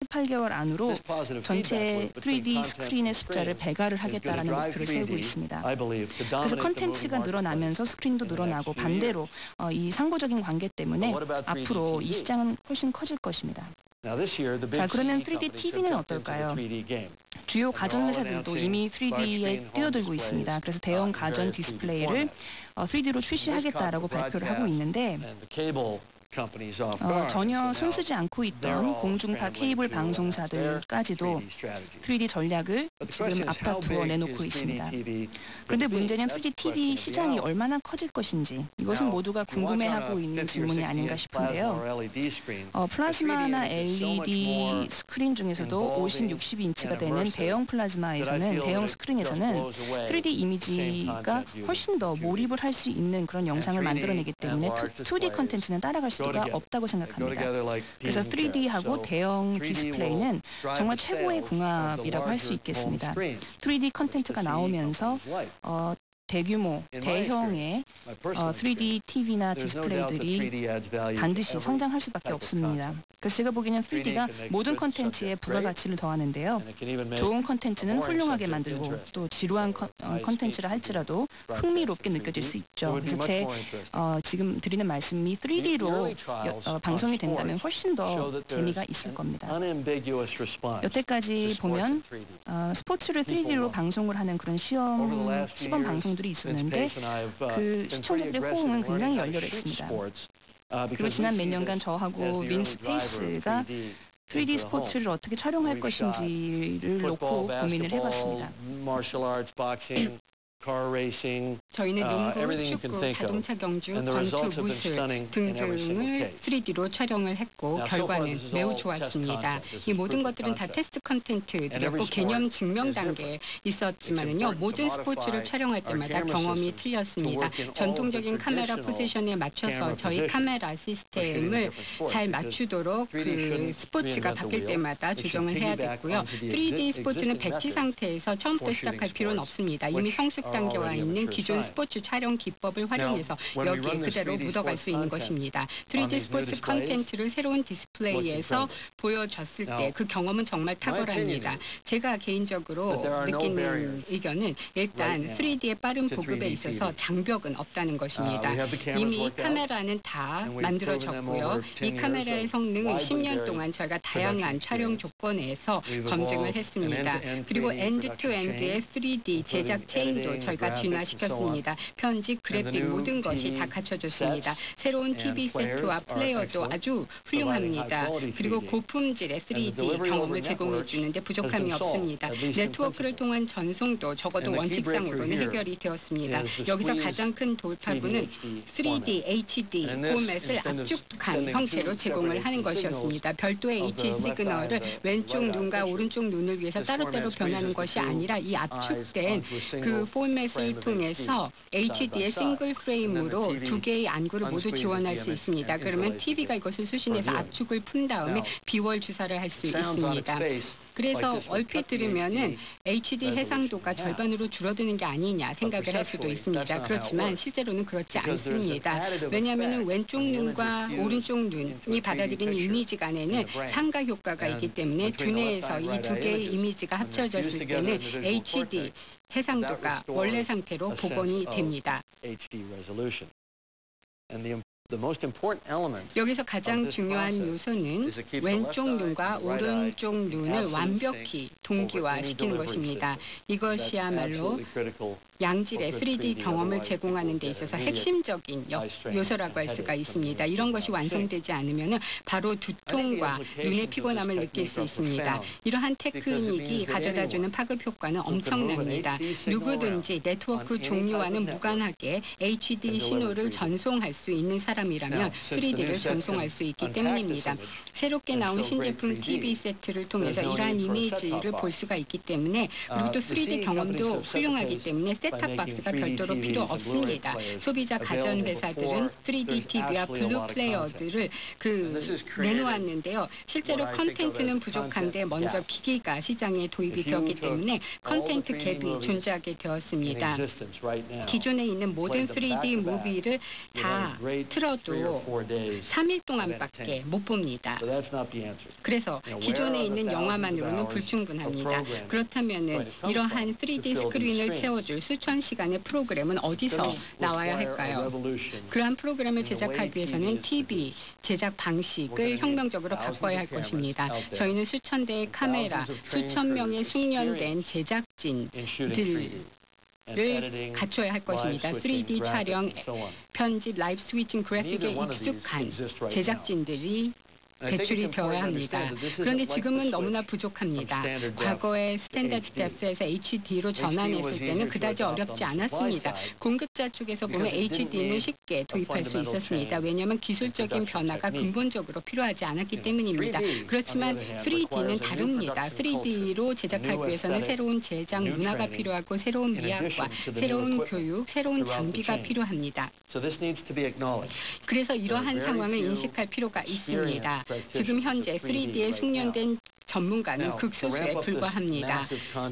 8개월 안으로 전체 3D 스크린의 숫자를 배가를 하겠다라는 목표를 세우고 있습니다. 그래서 컨텐츠가 늘어나면서 스크린도 늘어나고 반대로 이 상호적인 관계 때문에 앞으로 이 시장은 훨씬 커질 것입니다. 자, 그러면 3D TV는 어떨까요? 주요 가전회사들도 이미 3D에 뛰어들고 있습니다. 그래서 대형 가전 디스플레이를 3D로 출시하겠다라고 발표를 하고 있는데 전혀 손쓰지 않고 있던 공중파 케이블 방송사들까지도 3D 전략을 지금 앞다투어 내놓고 있습니다. 그런데 문제는 3D TV 시장이 얼마나 커질 것인지 이것은 모두가 궁금해하고 있는 질문이 아닌가 싶은데요. 플라즈마나 LED 스크린 중에서도 50, 60인치가 되는 대형 플라즈마에서는 대형 스크린에서는 3D 이미지가 훨씬 더 몰입을 할 수 있는 그런 영상을 만들어내기 때문에 2D 컨텐츠는 따라갈 수가 없다고 생각합니다. 그래서 3D하고 대형 디스플레이는 정말 최고의 궁합이라고 할 수 있겠습니다. 3D 컨텐츠가 나오면서 대규모, 대형의 3D TV나 디스플레이들이 반드시 성장할 수밖에 없습니다. 그래서 제가 보기에는 3D가 모든 컨텐츠에 부가가치를 더하는데요. 좋은 컨텐츠는 훌륭하게 만들고 또 지루한 컨텐츠를 할지라도 흥미롭게 느껴질 수 있죠. 그래서 지금 드리는 말씀이 3D로 방송이 된다면 훨씬 더 재미가 있을 겁니다. 여태까지 보면 스포츠를 3D로 방송을 하는 그런 시범 방송들이 있었는데 그 시청자들의 호응은 굉장히 열렬했습니다. 그리고 지난 몇 년간 저하고 윈 스페이스가 3D 스포츠를 어떻게 촬영할 것인지를 놓고 고민을 해봤습니다. 저희는 농구, 축구, 자동차 경주, 권투, 무술 등등을 3D로 촬영을 했고 결과는 매우 좋았습니다. 이 모든 것들은 다 테스트 컨텐츠들이었고 개념 증명 단계에 있었지만은요, 모든 스포츠를 촬영할 때마다 경험이 틀렸습니다. 전통적인 카메라 포지션에 맞춰서 저희 카메라 시스템을 잘 맞추도록 그 스포츠가 바뀔 때마다 조정을 해야 됐고요. 3D 스포츠는 배치 상태에서 처음부터 시작할 필요는 없습니다. 이미 성숙 단계와 있는 기존 스포츠 촬영 기법을 활용해서 여기에 그대로 묻어갈 수 있는 것입니다. 3D 스포츠 컨텐츠를 새로운 디스플레이에서 보여줬을 때 그 경험은 정말 탁월합니다. 제가 개인적으로 느끼는 의견은 일단 3D의 빠른 보급에 있어서 장벽은 없다는 것입니다. 이미 카메라는 다 만들어졌고요. 이 카메라의 성능은 10년 동안 저희가 다양한 촬영 조건에서 검증을 했습니다. 그리고 엔드-투-엔드의 3D 제작 체인도 저희가 진화시켰습니다. 편집, 그래픽 모든 것이 다 갖춰졌습니다. 새로운 TV 세트와 플레이어도 아주 훌륭합니다. 그리고 고품질의 3D 경험을 제공해 주는데 부족함이 없습니다. 네트워크를 통한 전송도 적어도 원칙상으로는 해결이 되었습니다. 여기서 가장 큰 돌파구는 3D HD 포맷을 압축한 형태로 제공을 하는 것이었습니다. 별도의 HD 시그널을 왼쪽 눈과 오른쪽 눈을 위해서 따로따로 변하는 것이 아니라 이 압축된 그 포맷을 통해서 HD의 싱글 프레임으로 두 개의 안구를 모두 지원할 수 있습니다. 그러면 TV가 이것을 수신해서 압축을 푼 다음에 비월 주사를 할 수 있습니다. 그래서 얼핏 들으면은 HD 해상도가 절반으로 줄어드는 게 아니냐 생각을 할 수도 있습니다. 그렇지만 실제로는 그렇지 않습니다. 왜냐하면 왼쪽 눈과 오른쪽 눈이 받아들이는 이미지 간에는 상가 효과가 있기 때문에 두뇌에서 이 두 개의 이미지가 합쳐졌을 때는 HD 해상도가 원래 상태로 복원이 됩니다. 여기서 가장 중요한 요소는 왼쪽 눈과 오른쪽 눈을 완벽히 동기화시키는 것입니다. 이것이야말로 양질의 3D 경험을 제공하는 데 있어서 핵심적인 요소라고 할 수가 있습니다. 이런 것이 완성되지 않으면 바로 두통과 눈의 피곤함을 느낄 수 있습니다. 이러한 테크닉이 가져다주는 파급 효과는 엄청납니다. 누구든지 네트워크 종류와는 무관하게 HD 신호를 전송할 수 있는 사람이라면 3D를 전송할 수 있기 때문입니다. 새롭게 나온 신제품 TV 세트를 통해서 이러한 이미지를 볼 수가 있기 때문에 그리고 또 3D 경험도 훌륭하기 때문에 셋탑박스가 별도로 필요 없습니다. 소비자 가전 회사들은 3D TV와 블루 플레이어들을 내놓았는데요. 실제로 컨텐츠는 부족한데 먼저 기기가 시장에 도입이 되었기 때문에 컨텐츠 갭이 존재하게 되었습니다. 기존에 있는 모든 3D 무비를 다 틀어 틀어도 3일 동안밖에 못 봅니다. 그래서 기존에 있는 영화만으로는 불충분합니다. 그렇다면은 이러한 3D 스크린을 채워줄 수천 시간의 프로그램은 어디서 나와야 할까요? 그러한 프로그램을 제작하기 위해서는 TV 제작 방식을 혁명적으로 바꿔야 할 것입니다. 저희는 수천 대의 카메라, 수천 명의 숙련된 제작진들을 갖춰야 할 것입니다. 3D 촬영, 편집, 라이브 스위칭, 그래픽에 익숙한 제작진들이 배출이 되어야 합니다. 그런데 지금은 너무나 부족합니다. 과거에 스탠다드 데프트에서 HD로 전환했을 때는 그다지 어렵지 않았습니다. 공급자 쪽에서 보면 HD는 쉽게 도입할 수 있었습니다. 왜냐하면 기술적인 변화가 근본적으로 필요하지 않았기 때문입니다. 그렇지만 3D는 다릅니다. 3D로 제작하기 위해서는 새로운 제작 문화가 필요하고 새로운 미학과 새로운 교육, 새로운 장비가 필요합니다. 그래서 이러한 상황을 인식할 필요가 있습니다. 지금 현재 3D에 숙련된 전문가는 극소수에 불과합니다.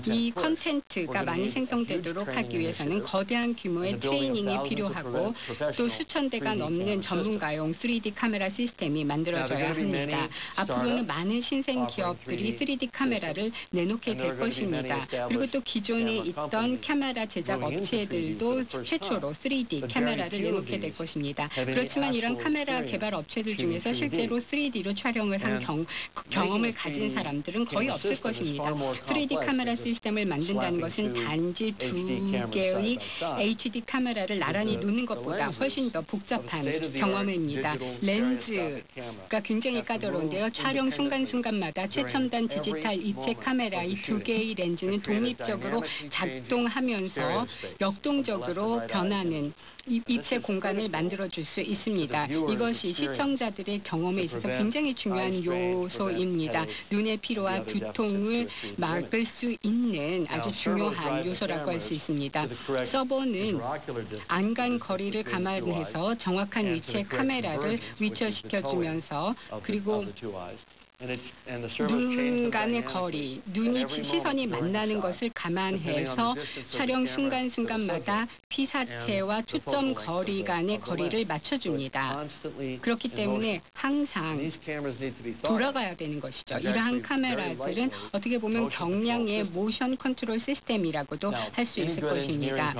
이 컨텐츠가 많이 생성되도록 하기 위해서는 거대한 규모의 트레이닝이 필요하고 또 수천 대가 넘는 전문가용 3D 카메라 시스템이 만들어져야 합니다. 앞으로는 많은 신생 기업들이 3D 카메라를 내놓게 될 것입니다. 그리고 또 기존에 있던 카메라 제작 업체들도 최초로 3D 카메라를 내놓게 될 것입니다. 그렇지만 이런 카메라 개발 업체들 중에서 실제로 3D로 촬영을 한 경험을 가진 사람들은 거의 없을 것입니다. 3D 카메라 시스템을 만든다는 것은 단지 두 개의 HD 카메라를 나란히 놓는 것보다 훨씬 더 복잡한 경험입니다. 렌즈가 굉장히 까다로운데요. 촬영 순간순간마다 최첨단 디지털 입체 카메라 이 두 개의 렌즈는 독립적으로 작동하면서 역동적으로 변하는 입체 공간을 만들어줄 수 있습니다. 이것이 시청자들의 경험에 있어서 굉장히 중요한 요소입니다. 눈에 피로와 두통을 막을 수 있는 아주 중요한 요소라고 할 수 있습니다. 서버는 안간 거리를 감안해서 정확한 위치의 카메라를 위치시켜주면서 그리고 눈 간의 거리, 시선이 만나는 것을 감안해서 촬영 순간순간마다 피사체와 초점 거리 간의 거리를 맞춰줍니다. 그렇기 때문에 항상 돌아가야 되는 것이죠. 이러한 카메라들은 어떻게 보면 경량의 모션 컨트롤 시스템이라고도 할 수 있을 것입니다.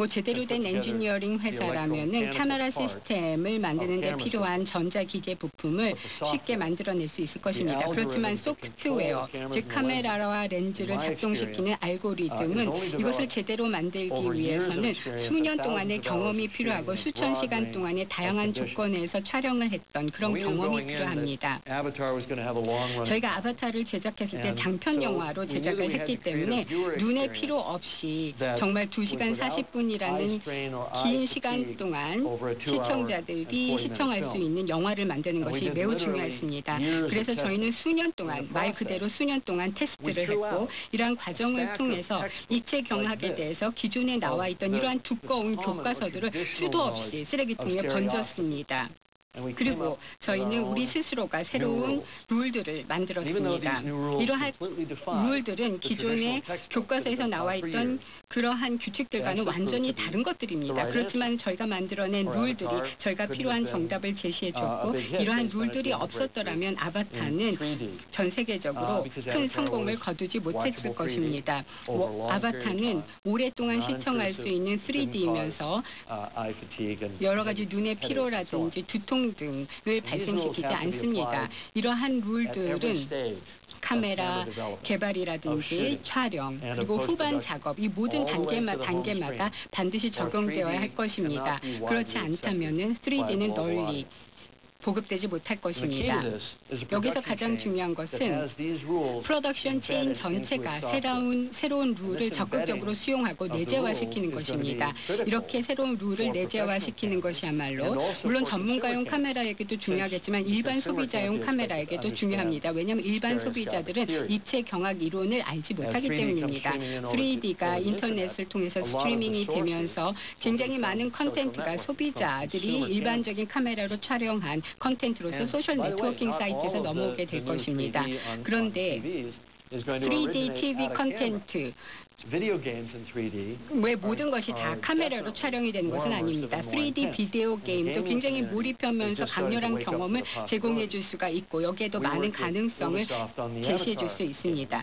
제대로 된 엔지니어링 회사라면은 카메라 시스템을 만드는 데 필요한 전자기계 부품을 쉽게 만들어낼 수 있을 것입니다. 그렇지만 소프트웨어, 즉 카메라와 렌즈를 작동시키는 알고리즘은 이것을 제대로 만들기 위해서는 수년 동안의 경험이 필요하고 수천 시간 동안의 다양한 조건에서 촬영을 했던 그런 경험이 필요합니다. 저희가 아바타를 제작했을 때 장편 영화로 제작을 했기 때문에 눈의 피로 없이 정말 2시간 40분이라는 긴 시간 동안 시청자들이 시청할 수 있는 영화를 만드는 것이 매우 중요했습니다. 그래서 저희는 수년 동안, 말 그대로 수년 동안 테스트를 했고 이러한 과정을 통해서 입체 경학에 대해서 기존에 나와 있던 이러한 두꺼운 교과서들을 수도 없이 쓰레기통에 던졌습니다. 그리고 저희는 우리 스스로가 새로운 룰들을 만들었습니다. 이러한 룰들은 기존의 교과서에서 나와 있던 그러한 규칙들과는 완전히 다른 것들입니다. 그렇지만 저희가 만들어낸 룰들이 저희가 필요한 정답을 제시해줬고 이러한 룰들이 없었더라면 아바타는 전 세계적으로 큰 성공을 거두지 못했을 것입니다. 아바타는 오랫동안 시청할 수 있는 3D이면서 여러 가지 눈의 피로라든지 두통 등을 발생시키지 않습니다. 이러한 룰들은 카메라 개발이라든지 촬영 그리고 후반 작업 이 모든 단계마다 반드시 적용되어야 할 것입니다. 그렇지 않다면은 3D는 널리 보급되지 못할 것입니다. 여기서 가장 중요한 것은 프로덕션 체인 전체가 새로운 룰을 적극적으로 수용하고 내재화시키는 것입니다. 이렇게 새로운 룰을 내재화시키는 것이야말로 물론 전문가용 카메라에게도 중요하겠지만 일반 소비자용 카메라에게도 중요합니다. 왜냐하면 일반 소비자들은 입체 경학 이론을 알지 못하기 때문입니다. 3D가 인터넷을 통해서 스트리밍이 되면서 굉장히 많은 컨텐츠가 소비자들이 일반적인 카메라로 촬영한 컨텐츠로서 소셜 네트워킹 사이트에서 넘어오게 될 것입니다. 그런데 3D TV 콘텐츠, 왜 모든 것이 다 카메라로 촬영이 되는 것은 아닙니다. 3D 비디오 게임도 굉장히 몰입하면서 강렬한 경험을 제공해 줄 수가 있고 여기에도 많은 가능성을 제시해 줄 수 있습니다.